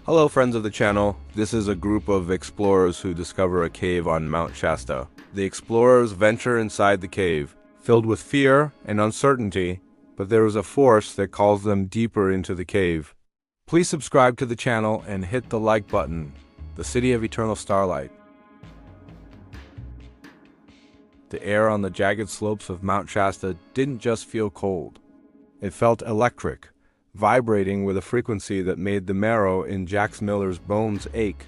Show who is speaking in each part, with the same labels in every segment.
Speaker 1: Hello friends of the channel, this is a group of explorers who discover a cave on Mount Shasta. The explorers venture inside the cave, filled with fear and uncertainty, but there is a force that calls them deeper into the cave. Please subscribe to the channel and hit the like button. The City of Eternal Starlight. The air on the jagged slopes of Mount Shasta didn't just feel cold. It felt electric, vibrating with a frequency that made the marrow in Jax Miller's bones ache.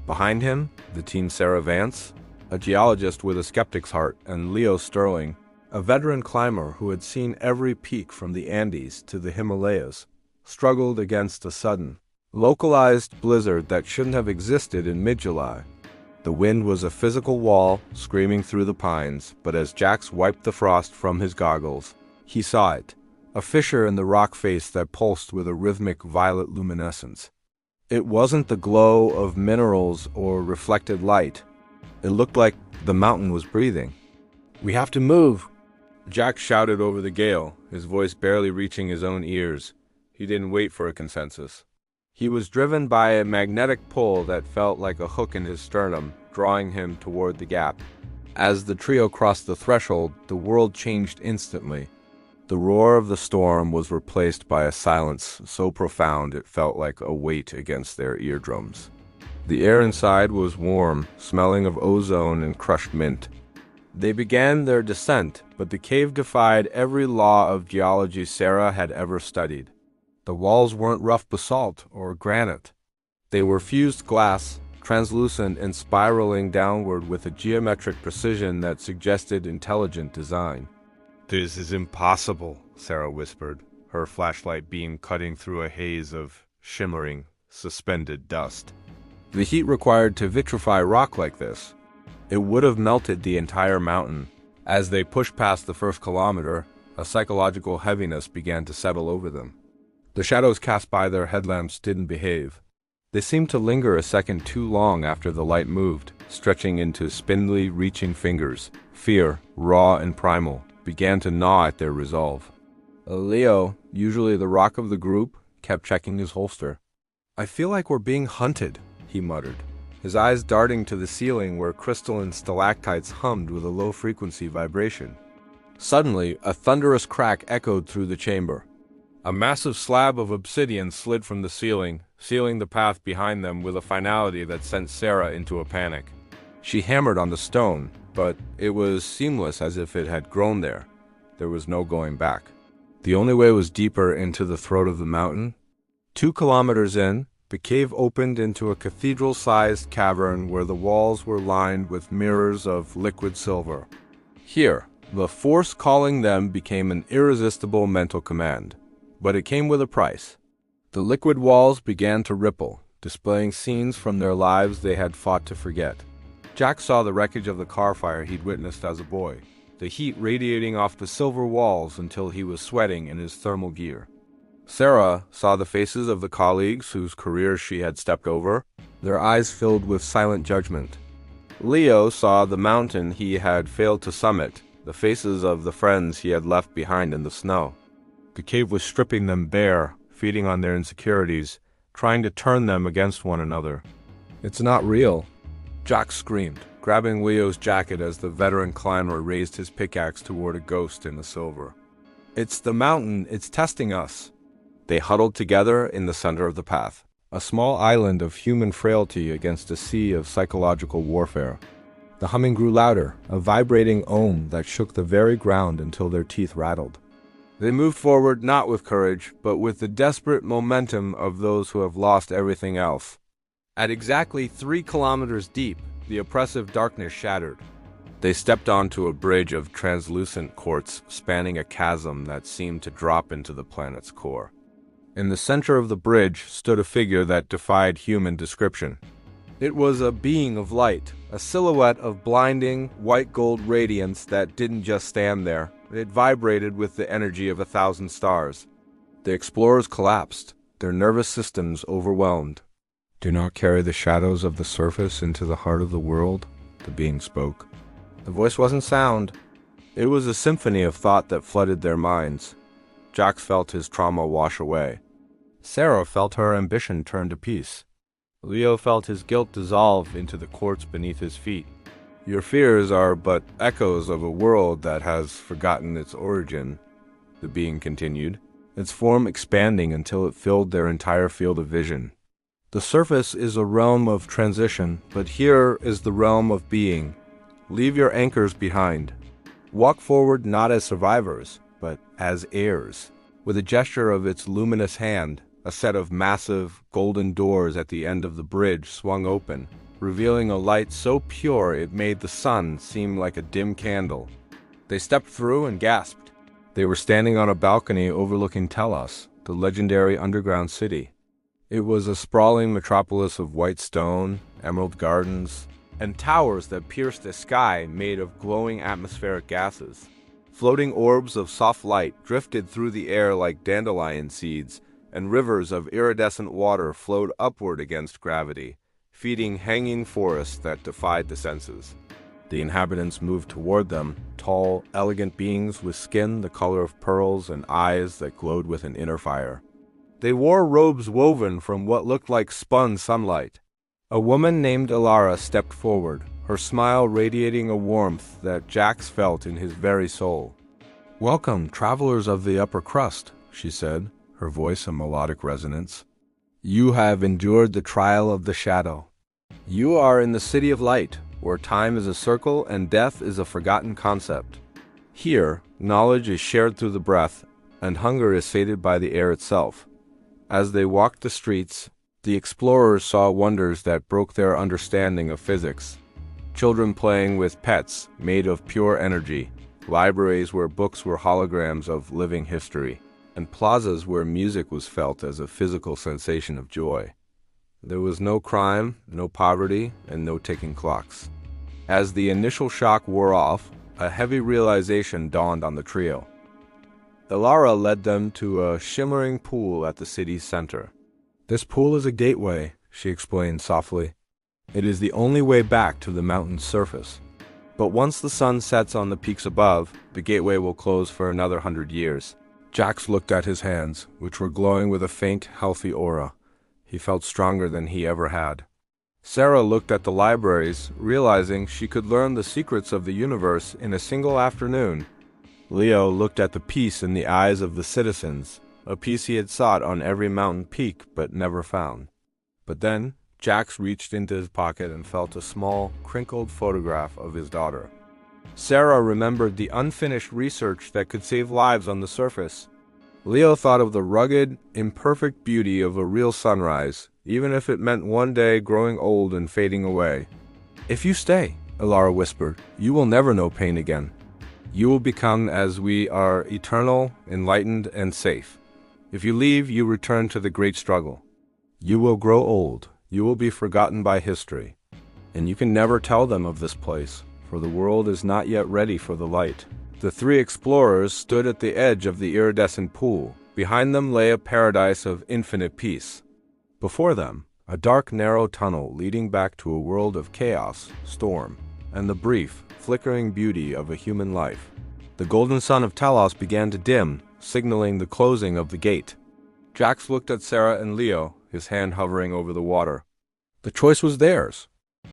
Speaker 1: Behind him, the teen Sarah Vance, a geologist with a skeptic's heart, and Leo Sterling, a veteran climber who had seen every peak from the Andes to the Himalayas, struggled against a sudden, localized blizzard that shouldn't have existed in mid-July. The wind was a physical wall screaming through the pines, but as Jax wiped the frost from his goggles, he saw it. A fissure in the rock face that pulsed with a rhythmic violet luminescence. It wasn't the glow of minerals or reflected light. It looked like the mountain was breathing. "We have to move!" Jack shouted over the gale, his voice barely reaching his own ears. He didn't wait for a consensus. He was driven by a magnetic pull that felt like a hook in his sternum, drawing him toward the gap. As the trio crossed the threshold, the world changed instantly. The roar of the storm was replaced by a silence so profound it felt like a weight against their eardrums. The air inside was warm, smelling of ozone and crushed mint. They began their descent, but the cave defied every law of geology Sarah had ever studied. The walls weren't rough basalt or granite. They were fused glass, translucent and spiraling downward with a geometric precision that suggested intelligent design. "This is impossible," Sarah whispered, her flashlight beam cutting through a haze of shimmering, suspended dust. The heat required to vitrify rock like this. It would have melted the entire mountain. As they pushed past the first kilometer, a psychological heaviness began to settle over them. The shadows cast by their headlamps didn't behave. They seemed to linger a second too long after the light moved, stretching into spindly, reaching fingers. Fear, raw and primal, began to gnaw at their resolve. Leo, usually the rock of the group, kept checking his holster. "I feel like we're being hunted," he muttered, his eyes darting to the ceiling where crystalline stalactites hummed with a low-frequency vibration. Suddenly, a thunderous crack echoed through the chamber. A massive slab of obsidian slid from the ceiling, sealing the path behind them with a finality that sent Sarah into a panic. She hammered on the stone, but it was seamless as if it had grown there. There was no going back. The only way was deeper into the throat of the mountain. 2 kilometers in, the cave opened into a cathedral-sized cavern where the walls were lined with mirrors of liquid silver. Here, the force calling them became an irresistible mental command. But it came with a price. The liquid walls began to ripple, displaying scenes from their lives they had fought to forget. Jack saw the wreckage of the car fire he'd witnessed as a boy, the heat radiating off the silver walls until he was sweating in his thermal gear. Sarah saw the faces of the colleagues whose careers she had stepped over, their eyes filled with silent judgment. Leo saw the mountain he had failed to summit, the faces of the friends he had left behind in the snow. The cave was stripping them bare, feeding on their insecurities, trying to turn them against one another. "It's not real," Jack screamed, grabbing Leo's jacket as the veteran climber raised his pickaxe toward a ghost in the silver. "It's the mountain, it's testing us." They huddled together in the center of the path, a small island of human frailty against a sea of psychological warfare. The humming grew louder, a vibrating ohm that shook the very ground until their teeth rattled. They moved forward not with courage, but with the desperate momentum of those who have lost everything else. At exactly 3 kilometers deep, the oppressive darkness shattered. They stepped onto a bridge of translucent quartz spanning a chasm that seemed to drop into the planet's core. In the center of the bridge stood a figure that defied human description. It was a being of light, a silhouette of blinding, white-gold radiance that didn't just stand there. It vibrated with the energy of 1,000 stars. The explorers collapsed, their nervous systems overwhelmed. "Do not carry the shadows of the surface into the heart of the world," the being spoke. The voice wasn't sound. It was a symphony of thought that flooded their minds. Jax felt his trauma wash away. Sarah felt her ambition turn to peace. Leo felt his guilt dissolve into the quartz beneath his feet. Your fears are but echoes of a world that has forgotten its origin, the being continued, its form expanding until it filled their entire field of vision. The surface is a realm of transition, but here is the realm of being. Leave your anchors behind. Walk forward not as survivors, but as heirs. With a gesture of its luminous hand, a set of massive, golden doors at the end of the bridge swung open, revealing a light so pure it made the sun seem like a dim candle. They stepped through and gasped. They were standing on a balcony overlooking Telos, the legendary underground city. It was a sprawling metropolis of white stone, emerald gardens, and towers that pierced a sky made of glowing atmospheric gases. Floating orbs of soft light drifted through the air like dandelion seeds, and rivers of iridescent water flowed upward against gravity, feeding hanging forests that defied the senses. The inhabitants moved toward them, tall, elegant beings with skin the color of pearls and eyes that glowed with an inner fire. They wore robes woven from what looked like spun sunlight. A woman named Elara stepped forward, her smile radiating a warmth that Jax felt in his very soul. "Welcome, travelers of the upper crust," she said, her voice a melodic resonance. "You have endured the trial of the shadow. You are in the city of light, where time is a circle and death is a forgotten concept. Here, knowledge is shared through the breath, and hunger is sated by the air itself." As they walked the streets, the explorers saw wonders that broke their understanding of physics. Children playing with pets made of pure energy, libraries where books were holograms of living history, and plazas where music was felt as a physical sensation of joy. There was no crime, no poverty, and no ticking clocks. As the initial shock wore off, a heavy realization dawned on the trio. Elara led them to a shimmering pool at the city's center. "This pool is a gateway," she explained softly. "It is the only way back to the mountain's surface. But once the sun sets on the peaks above, the gateway will close for another 100 years. Jax looked at his hands, which were glowing with a faint, healthy aura. He felt stronger than he ever had. Sarah looked at the libraries, realizing she could learn the secrets of the universe in a single afternoon. Leo looked at the peace in the eyes of the citizens, a peace he had sought on every mountain peak but never found. But then, Jax reached into his pocket and felt a small, crinkled photograph of his daughter. Sarah remembered the unfinished research that could save lives on the surface. Leo thought of the rugged, imperfect beauty of a real sunrise, even if it meant one day growing old and fading away. "If you stay," Elara whispered, "you will never know pain again. You will become as we are, eternal, enlightened, and safe. If you leave, you return to the great struggle. You will grow old, you will be forgotten by history, and you can never tell them of this place, for the world is not yet ready for the light." The three explorers stood at the edge of the iridescent pool. Behind them lay a paradise of infinite peace. Before them, a dark, narrow tunnel leading back to a world of chaos, storm, and the brief, flickering beauty of a human life. The golden sun of Telos began to dim, signaling the closing of the gate. Jax looked at Sarah and Leo, his hand hovering over the water. The choice was theirs.